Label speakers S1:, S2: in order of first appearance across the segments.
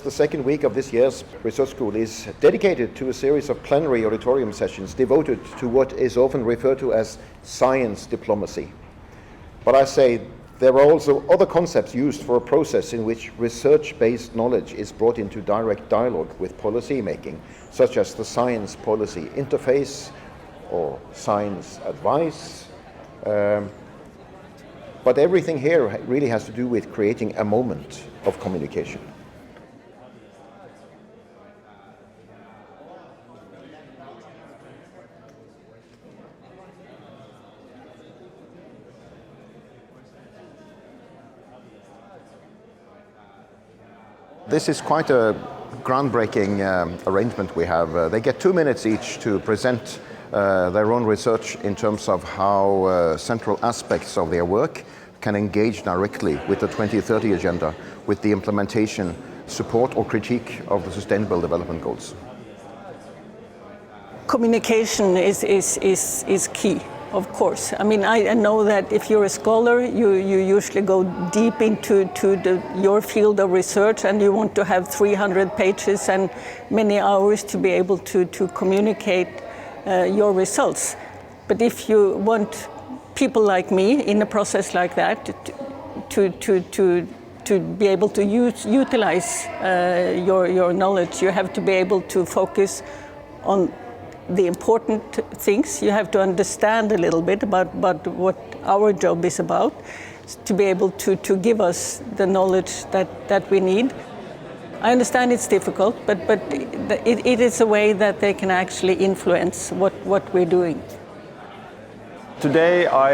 S1: The second week of this year's research school is dedicated to a series of plenary auditorium sessions devoted to what is often referred to as science diplomacy. But I say there are also other concepts used for a process in which research-based knowledge is brought into direct dialogue with policy making, such as the science policy interface or science advice. But everything here really has to do with creating a moment of communication. This is quite a groundbreaking arrangement we have. They get 2 minutes each to present their own research in terms of how central aspects of their work can engage directly with the 2030 agenda, with the implementation, support or critique of the Sustainable Development Goals.
S2: Communication is key. Of course. I mean, I know that if you're a scholar, you usually go deep into your field of research, and you want to have 300 pages and many hours to be able to communicate your results. But if you want people like me in a process like that to be able to utilize your knowledge, you have to be able to focus on the important things. You have to understand a little bit about what our job is about, to be able to give us the knowledge that we need. I understand it's difficult, but it is a way that they can actually influence what we're doing.
S3: Today I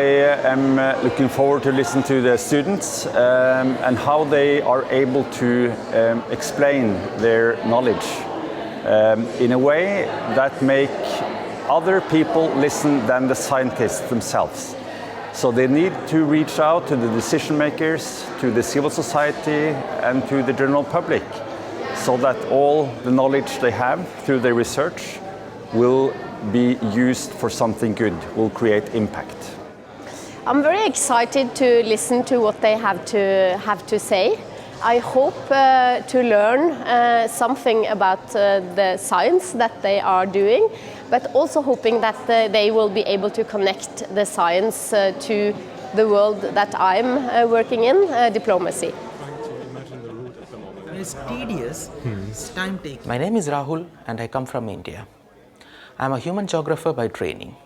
S3: am looking forward to listen to the students and how they are able to explain their knowledge in a way that make other people listen than the scientists themselves. So they need to reach out to the decision makers, to the civil society and to the general public, so that all the knowledge they have through their research will be used for something good, will create impact.
S4: I'm very excited to listen to what they have to say. I hope to learn something about the science that they are doing, but also hoping that they will be able to connect the science to the world that I'm working in, diplomacy.
S5: It's tedious, it's time-taking.
S6: My name is Rahul and I come from India. I'm a human geographer by training.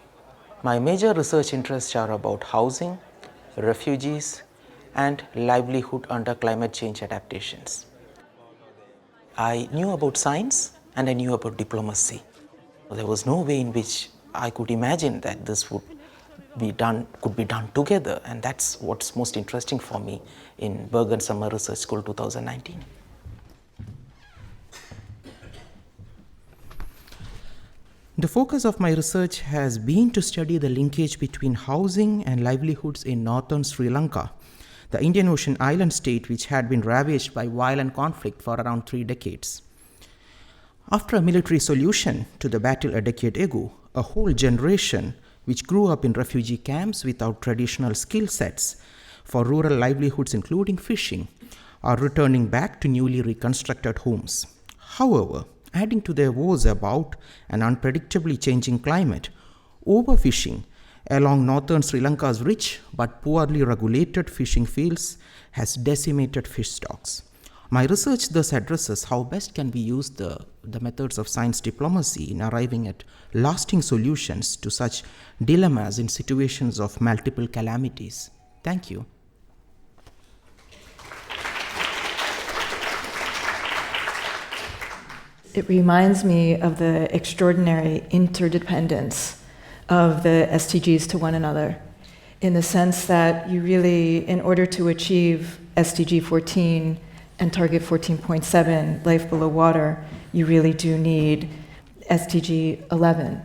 S6: My major research interests are about housing, refugees, and livelihood under climate change adaptations. I knew about science and I knew about diplomacy. There was no way in which I could imagine that this could be done together, and that's what's most interesting for me in Bergen Summer Research School 2019. The focus of my research has been to study the linkage between housing and livelihoods in northern Sri Lanka, the Indian Ocean island state which had been ravaged by violent conflict for around 3 decades. After a military solution to the battle a decade ago, a whole generation which grew up in refugee camps without traditional skill sets for rural livelihoods including fishing are returning back to newly reconstructed homes. However, adding to their woes about an unpredictably changing climate, overfishing along northern Sri Lanka's rich but poorly regulated fishing fields has decimated fish stocks. My research thus addresses how best can we use the methods of science diplomacy in arriving at lasting solutions to such dilemmas in situations of multiple calamities. Thank you.
S7: It reminds me of the extraordinary interdependence of the SDGs to one another, in the sense that you really, in order to achieve SDG 14 and target 14.7, life below water, you really do need SDG 11,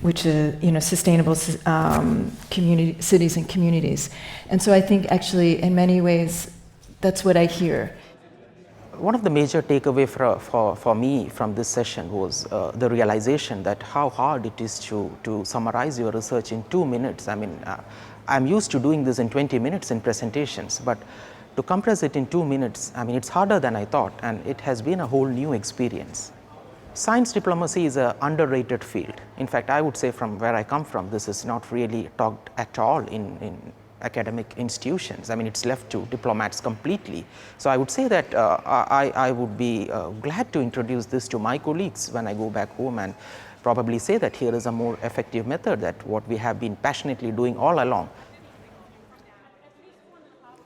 S7: which is, sustainable community, cities and communities. And so I think actually in many ways, that's what I hear.
S6: One of the major takeaways for me from this session was the realization that how hard it is to summarize your research in 2 minutes. I mean, I'm used to doing this in 20 minutes in presentations, but to compress it in 2 minutes, I mean, it's harder than I thought, and it has been a whole new experience. Science diplomacy is an underrated field. In fact, I would say from where I come from, this is not really taught at all in academic institutions. I mean, it's left to diplomats completely. So I would say that I would be glad to introduce this to my colleagues when I go back home and probably say that here is a more effective method, that what we have been passionately doing all along.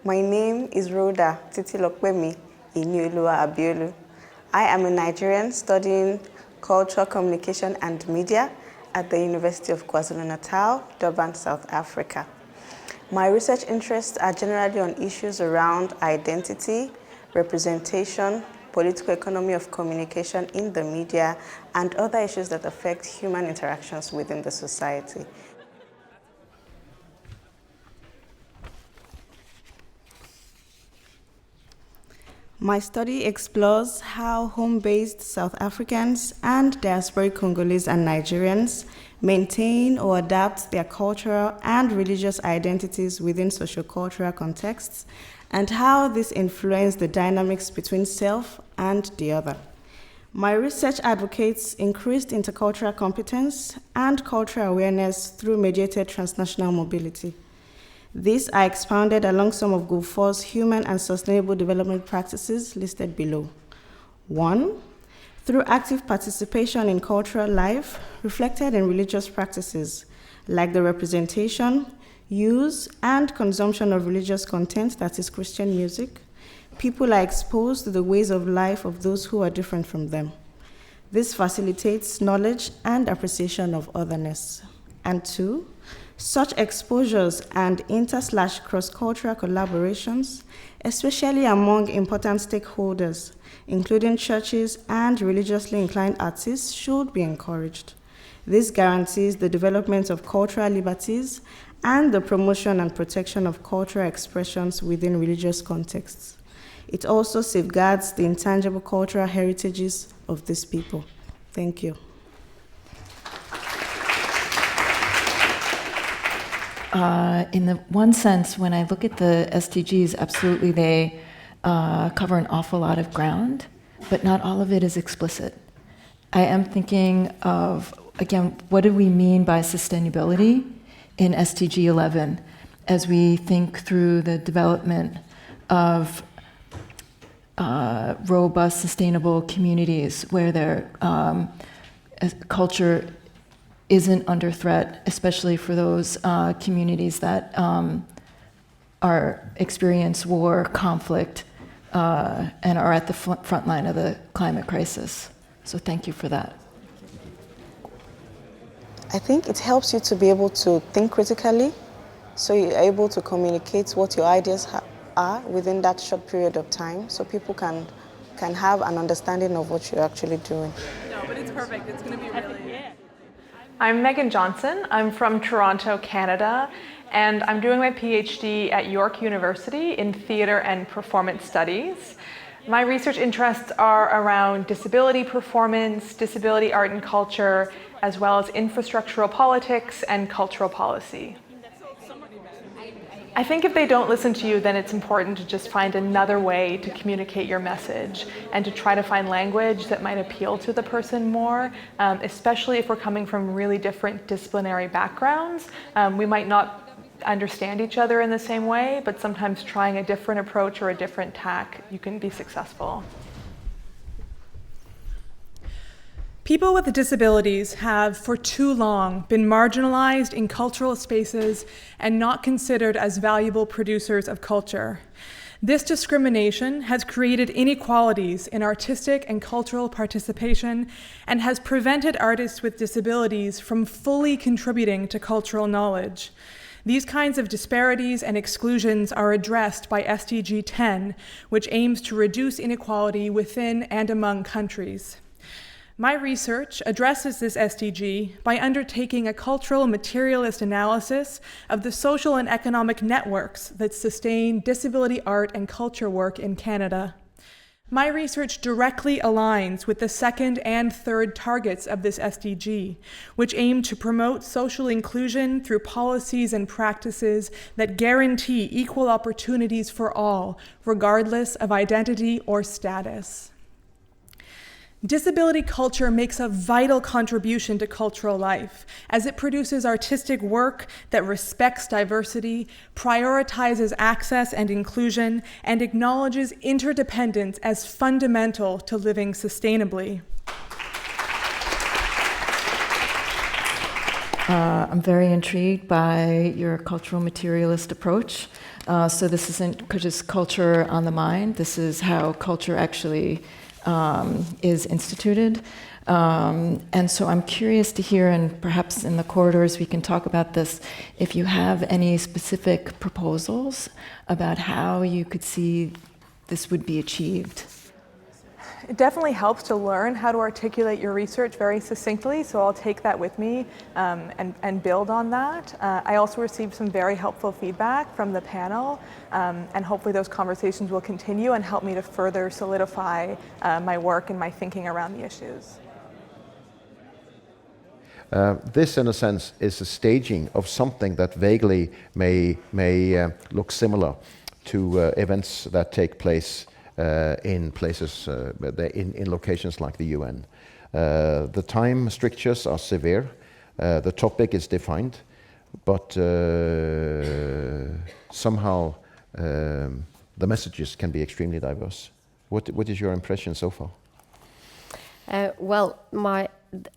S8: My name is Rhoda Titilokpemi Inyolua Abiolu. I am a Nigerian studying Cultural Communication and Media at the University of KwaZulu-Natal, Durban, South Africa. My research interests are generally on issues around identity, representation, political economy of communication in the media, and other issues that affect human interactions within the society. My study explores how home-based South Africans and diasporic Congolese and Nigerians maintain or adapt their cultural and religious identities within sociocultural contexts, and how this influences the dynamics between self and the other. My research advocates increased intercultural competence and cultural awareness through mediated transnational mobility. These are expounded along some of Goal 4's human and sustainable development practices listed below. 1. Through active participation in cultural life reflected in religious practices, like the representation, use, and consumption of religious content, that is Christian music, people are exposed to the ways of life of those who are different from them. This facilitates knowledge and appreciation of otherness. And 2, such exposures and inter/cross-cultural collaborations, especially among important stakeholders, including churches and religiously inclined artists, should be encouraged. This guarantees the development of cultural liberties and the promotion and protection of cultural expressions within religious contexts. It also safeguards the intangible cultural heritages of these people. Thank you.
S7: In the one sense, when I look at the SDGs, absolutely they cover an awful lot of ground, but not all of it is explicit. I am thinking of, again, what do we mean by sustainability in SDG 11 as we think through the development of robust, sustainable communities where their culture isn't under threat, especially for those communities that experience war, conflict, and are at the front line of the climate crisis. So thank you for that.
S8: I think it helps you to be able to think critically, so you're able to communicate what your ideas are within that short period of time, so people can have an understanding of what you're actually doing.
S9: No, but it's perfect. It's going to be really...
S10: I'm Megan Johnson. I'm from Toronto, Canada, and I'm doing my PhD at York University in theater and performance studies. My research interests are around disability performance, disability art and culture, as well as infrastructural politics and cultural policy. I think if they don't listen to you, then it's important to just find another way to communicate your message and to try to find language that might appeal to the person more, especially if we're coming from really different disciplinary backgrounds. We might not understand each other in the same way, but sometimes trying a different approach or a different tack, you can be successful.
S9: People with disabilities have, for too long, been marginalized in cultural spaces and not considered as valuable producers of culture. This discrimination has created inequalities in artistic and cultural participation and has prevented artists with disabilities from fully contributing to cultural knowledge. These kinds of disparities and exclusions are addressed by SDG 10, which aims to reduce inequality within and among countries. My research addresses this SDG by undertaking a cultural materialist analysis of the social and economic networks that sustain disability art and culture work in Canada. My research directly aligns with the second and third targets of this SDG, which aim to promote social inclusion through policies and practices that guarantee equal opportunities for all, regardless of identity or status. Disability culture makes a vital contribution to cultural life, as it produces artistic work that respects diversity, prioritizes access and inclusion, and acknowledges interdependence as fundamental to living sustainably.
S7: I'm very intrigued by your cultural materialist approach. So this isn't just culture on the mind, this is how culture actually is instituted. And so I'm curious to hear, and perhaps in the corridors we can talk about this, if you have any specific proposals about how you could see this would be achieved.
S10: It definitely helps to learn how to articulate your research very succinctly, so I'll take that with me and build on that. I also received some very helpful feedback from the panel, and hopefully those conversations will continue and help me to further solidify my work and my thinking around the issues.
S1: This, in a sense, is a staging of something that vaguely may look similar to events that take place in places, in locations like the UN. The time strictures are severe, the topic is defined, but somehow the messages can be extremely diverse. What is your impression so far?
S4: Well,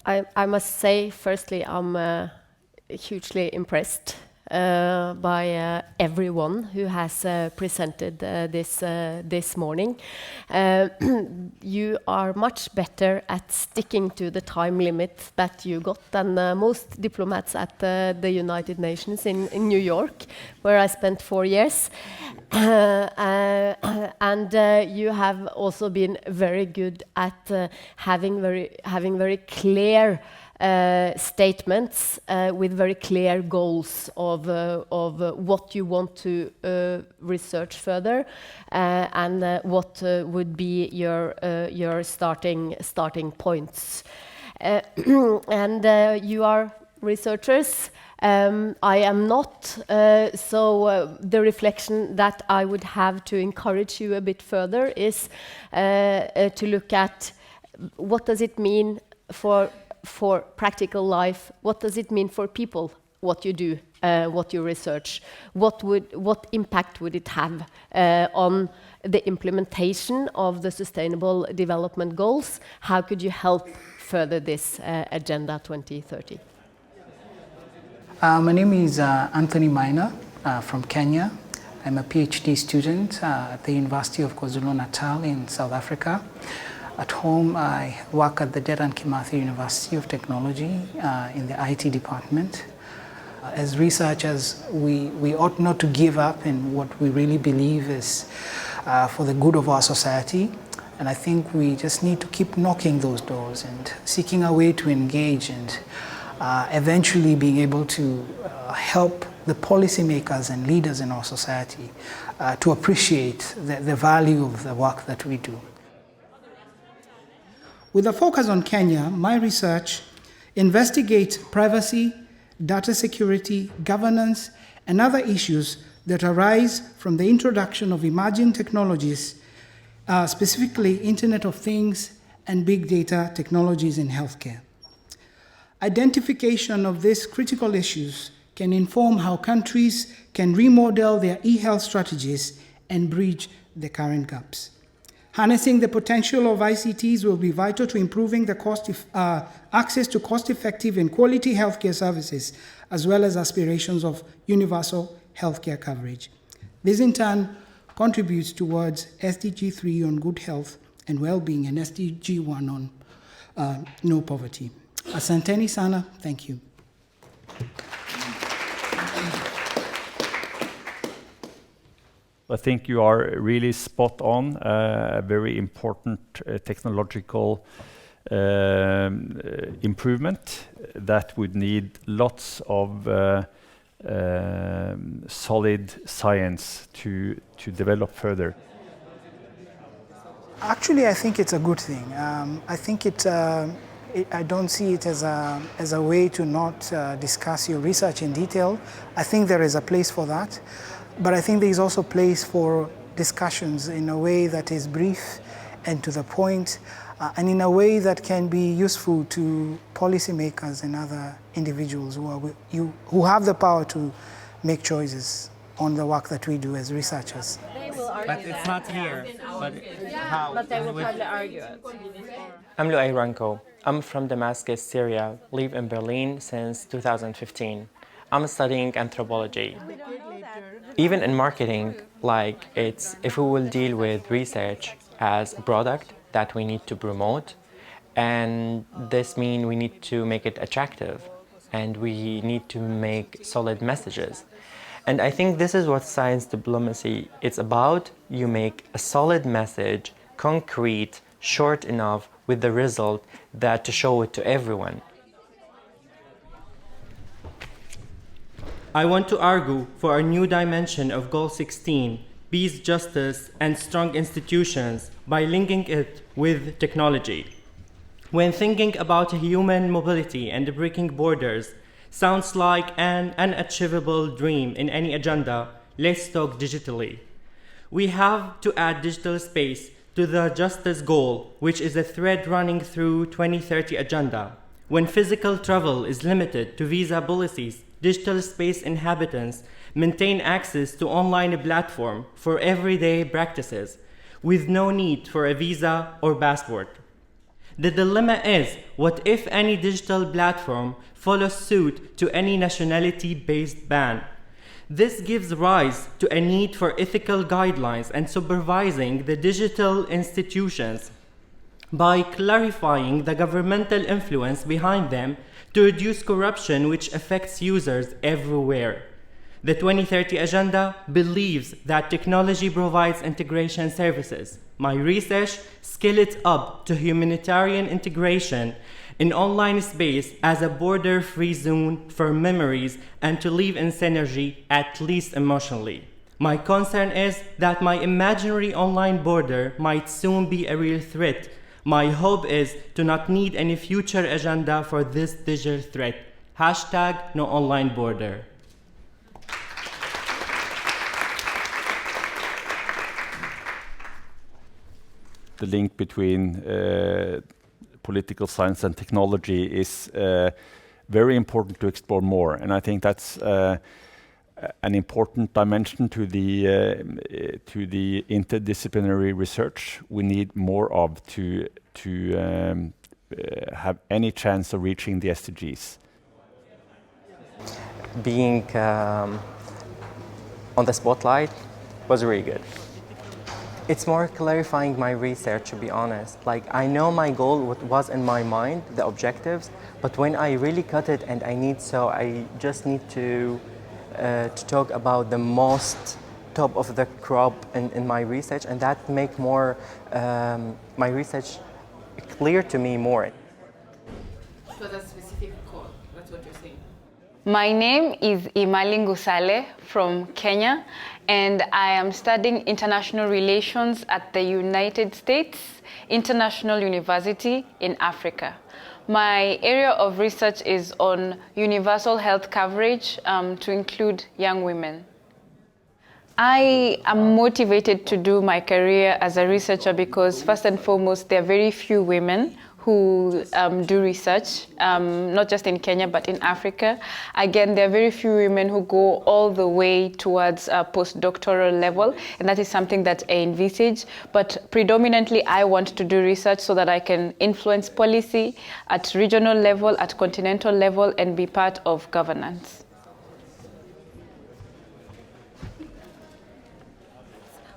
S4: I must say, firstly, I'm hugely impressed by everyone who has presented this morning. You are much better at sticking to the time limit that you got than most diplomats at the United Nations in New York, where I spent 4 years. And you have also been very good at having very clear statements with very clear goals of what you want to research further, and what would be your starting points. And you are researchers. I am not, so the reflection that I would have to encourage you a bit further is to look at what does it mean for practical life, what does it mean for people, what you do, what you research, what impact would it have on the implementation of the Sustainable Development Goals? How could you help further this Agenda 2030?
S11: My name is Anthony Maina from Kenya. I'm a PhD student at the University of KwaZulu-Natal in South Africa. At home, I work at the Dedan Kimathi University of Technology in the IT department. As researchers, we ought not to give up in what we really believe is for the good of our society. And I think we just need to keep knocking those doors and seeking a way to engage and eventually being able to help the policymakers and leaders in our society to appreciate the value of the work that we do.
S12: With a focus on Kenya, my research investigates privacy, data security, governance, and other issues that arise from the introduction of emerging technologies, specifically Internet of Things and big data technologies in healthcare. Identification of these critical issues can inform how countries can remodel their e-health strategies and bridge the current gaps. Harnessing the potential of ICTs will be vital to improving the access to cost-effective and quality healthcare services, as well as aspirations of universal healthcare coverage. This in turn contributes towards SDG 3 on good health and well-being and SDG 1 on no poverty. Asante Nsana, thank you.
S3: I think you are really spot on, a very important technological improvement that would need lots of solid science to develop further.
S12: Actually, I think it's a good thing. I think I don't see it as a way to not discuss your research in detail. I think there is a place for that, but I think there is also place for discussions in a way that is brief and to the point, and in a way that can be useful to policymakers and other individuals who have the power to make choices on the work that we do as researchers.
S13: But it's not here. But how?
S4: But they will probably argue it.
S13: I'm Luay Ranko. I'm from Damascus, Syria, live in Berlin since 2015. I'm studying anthropology. Even in marketing, like if we will deal with research as a product that we need to promote, and this means we need to make it attractive, and we need to make solid messages. And I think this is what science diplomacy is about. You make a solid message, concrete, short enough, with the result that to show it to everyone.
S14: I want to argue for a new dimension of Goal 16, peace, justice, and strong institutions, by linking it with technology. When thinking about human mobility and breaking borders, sounds like an unachievable dream in any agenda, let's talk digitally. We have to add digital space to the justice goal, which is a thread running through 2030 agenda. When physical travel is limited to visa policies, digital space inhabitants maintain access to online platform for everyday practices with no need for a visa or passport. The dilemma is, what if any digital platform follows suit to any nationality-based ban? This gives rise to a need for ethical guidelines and supervising the digital institutions by clarifying the governmental influence behind them to reduce corruption which affects users everywhere. The 2030 Agenda believes that technology provides integration services. My research scales it up to humanitarian integration in online space as a border-free zone for memories and to live in synergy, at least emotionally. My concern is that my imaginary online border might soon be a real threat. My hope is to not need any future agenda for this digital threat. # no online border.
S3: The link between political science and technology is very important to explore more, and I think that's an important dimension to the interdisciplinary research we need more of to have any chance of reaching the SDGs.
S13: Being on the spotlight was really good. It's more clarifying my research, to be honest. Like, I know my goal, what was in my mind, the objectives, but when I really cut it and I just need to talk about the most top of the crop in my research, and that make more my research clear to me more.
S15: So that's a specific code, that's what you're saying.
S16: My name is Imali Ngusale from Kenya, and I am studying international relations at the United States International University in Africa. My area of research is on universal health coverage to include young women. I am motivated to do my career as a researcher because, first and foremost, there are very few women who do research, not just in Kenya, but in Africa. Again, there are very few women who go all the way towards a postdoctoral level, and that is something that I envisage. But predominantly, I want to do research so that I can influence policy at regional level, at continental level, and be part of governance.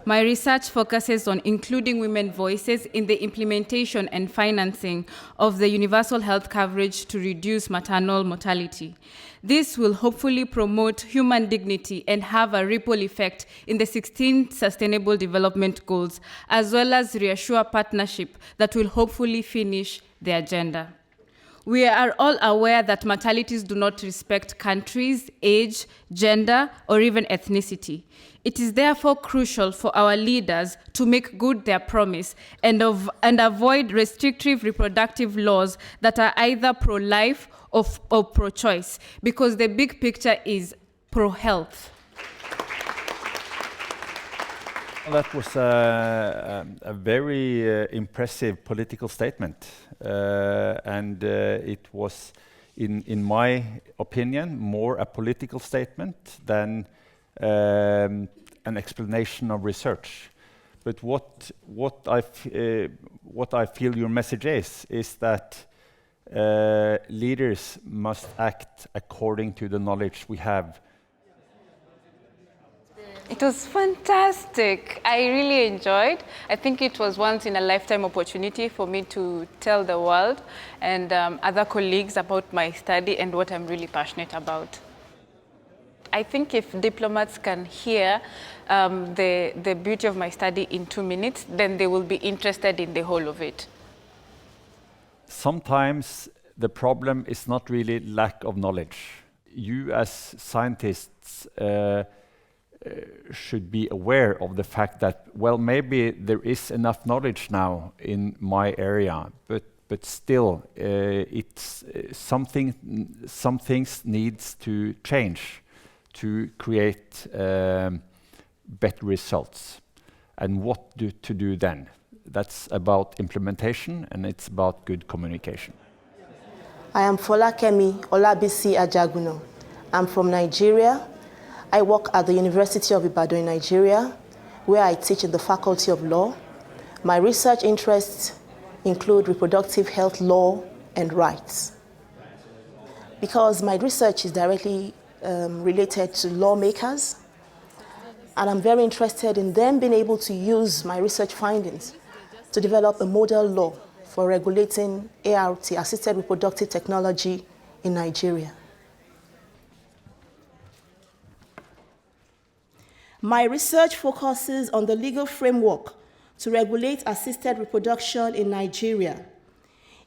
S17: My research focuses on including women's voices in the implementation and financing of the universal health coverage to reduce maternal mortality. This will hopefully promote human dignity and have a ripple effect in the 16 Sustainable Development Goals, as well as reassure partnership that will hopefully finish the agenda. We are all aware that mortalities do not respect countries, age, gender, or even ethnicity. It is therefore crucial for our leaders to make good their promise and avoid restrictive reproductive laws that are either pro-life or pro-choice, because the big picture is pro-health.
S3: That was a very impressive political statement, and it was, in my opinion, more a political statement than an explanation of research. But what I feel your message is that leaders must act according to the knowledge we have.
S16: It was fantastic. I really enjoyed. I think it was once in a lifetime opportunity for me to tell the world and other colleagues about my study and what I'm really passionate about. I think if diplomats can hear the beauty of my study in 2 minutes, then they will be interested in the whole of it.
S3: Sometimes the problem is not really lack of knowledge. You as scientists should be aware of the fact that, well, maybe there is enough knowledge now in my area, but still it's some things needs to change to create better results. And what to do then? That's about implementation, and it's about good communication.
S18: I am Folakemi Olabisi Ajaguno. I'm from Nigeria. I work at the University of Ibadan in Nigeria, where I teach in the Faculty of Law. My research interests include reproductive health law and rights. Because my research is directly related to lawmakers, and I'm very interested in them being able to use my research findings to develop a model law for regulating ART, assisted reproductive technology, in Nigeria. My research focuses on the legal framework to regulate assisted reproduction in Nigeria.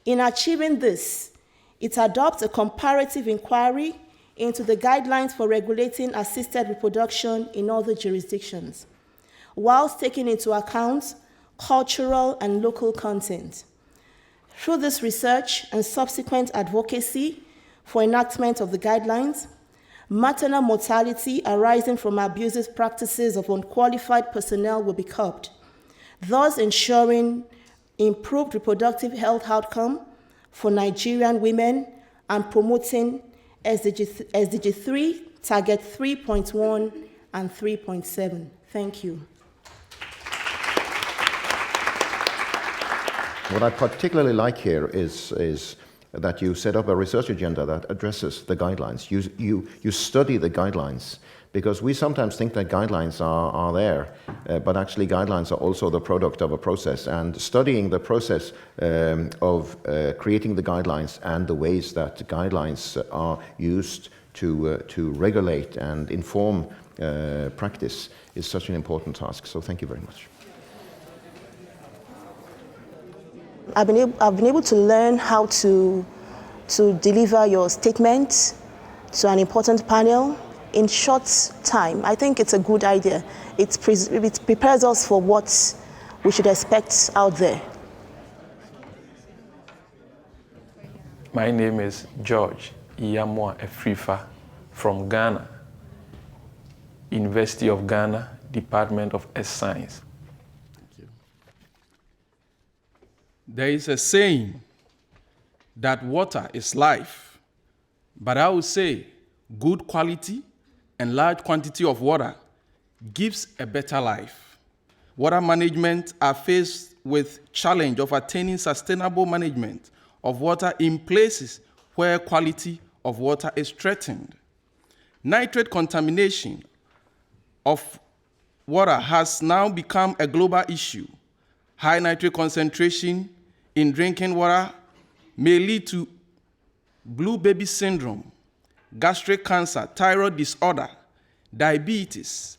S18: In achieving this, it adopts a comparative inquiry into the guidelines for regulating assisted reproduction in other jurisdictions, whilst taking into account cultural and local content. Through this research and subsequent advocacy for enactment of the guidelines, maternal mortality arising from abusive practices of unqualified personnel will be curbed, thus ensuring improved reproductive health outcome for Nigerian women and promoting SDG 3, Target 3.1 and 3.7. Thank you.
S1: What I particularly like here is that you set up a research agenda that addresses the guidelines. You study the guidelines, because we sometimes think that guidelines are there, but actually guidelines are also the product of a process, and studying the process of creating the guidelines and the ways that guidelines are used to regulate and inform practice is such an important task. So thank you very much.
S18: I've been able to learn how to deliver your statement to an important panel in short time. I think it's a good idea. It prepares us for what we should expect out there.
S19: My name is George Iyamwa Efrifa from Ghana, University of Ghana, Department of Earth Science.
S20: There is a saying that water is life, but I would say good quality and large quantity of water gives a better life. Water management are faced with challenge of attaining sustainable management of water in places where quality of water is threatened. Nitrate contamination of water has now become a global issue. High nitrate concentration in drinking water may lead to blue baby syndrome, gastric cancer, thyroid disorder, diabetes,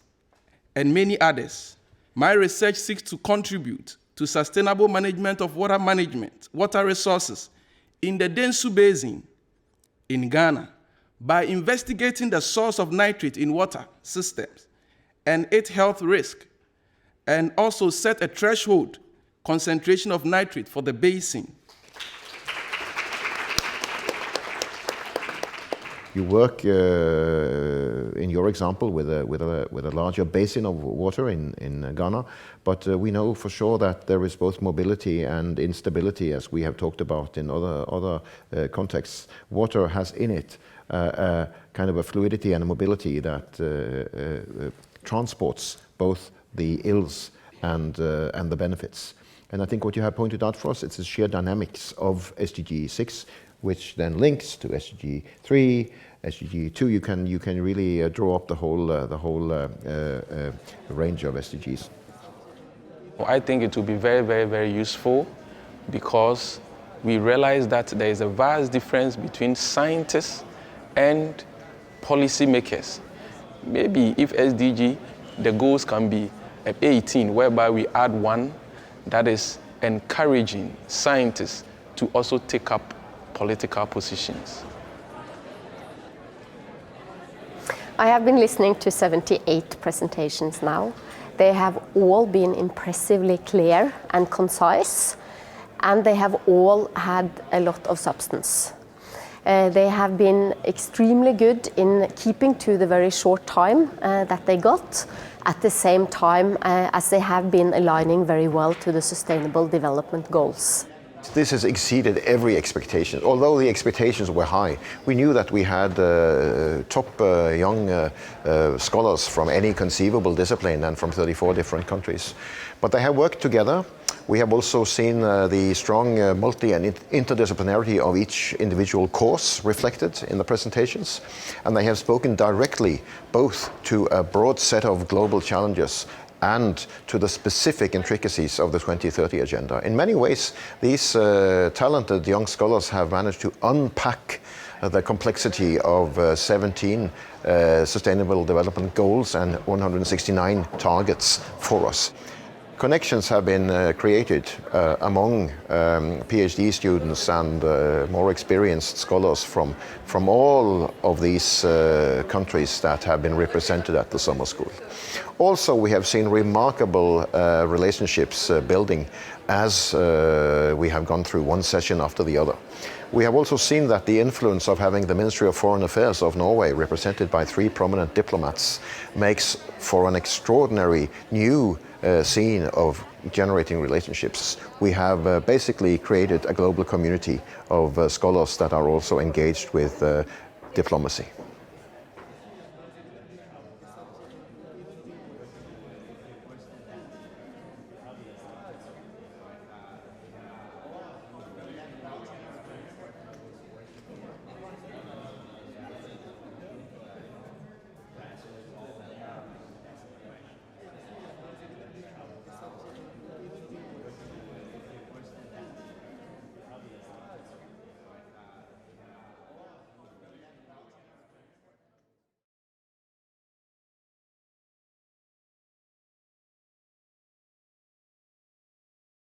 S20: and many others. My research seeks to contribute to sustainable management of water resources in the Densu Basin in Ghana by investigating the source of nitrate in water systems and its health risk, and also set a threshold concentration of nitrate for the basin.
S1: You work, in your example, with a larger basin of water in Ghana, but we know for sure that there is both mobility and instability, as we have talked about in other contexts. Water has in it kind of a fluidity and a mobility that transports both the ills and the benefits. And I think what you have pointed out for us, it's the sheer dynamics of SDG 6, which then links to SDG 3, SDG 2. You can really draw up the whole range of SDGs.
S19: I think it will be very, very, very useful because we realize that there is a vast difference between scientists and policymakers. Maybe if SDG, the goals can be 18, whereby we add one that is encouraging scientists to also take up political positions.
S4: I have been listening to 78 presentations now. They have all been impressively clear and concise, and they have all had a lot of substance. They have been extremely good in keeping to the very short time that they got, at the same time as they have been aligning very well to the Sustainable Development Goals.
S1: This has exceeded every expectation. Although the expectations were high, we knew that we had top young scholars from any conceivable discipline and from 34 different countries. But they have worked together. We have also seen the strong multi and interdisciplinarity of each individual course reflected in the presentations. And they have spoken directly both to a broad set of global challenges and to the specific intricacies of the 2030 agenda. In many ways, these talented young scholars have managed to unpack the complexity of 17 Sustainable Development Goals and 169 targets for us. Connections have been created among PhD students and more experienced scholars from all of these countries that have been represented at the summer school. Also, we have seen remarkable relationships building as we have gone through one session after the other. We have also seen that the influence of having the Ministry of Foreign Affairs of Norway represented by 3 prominent diplomats makes for an extraordinary new scene of generating relationships. We have basically created a global community of scholars that are also engaged with diplomacy.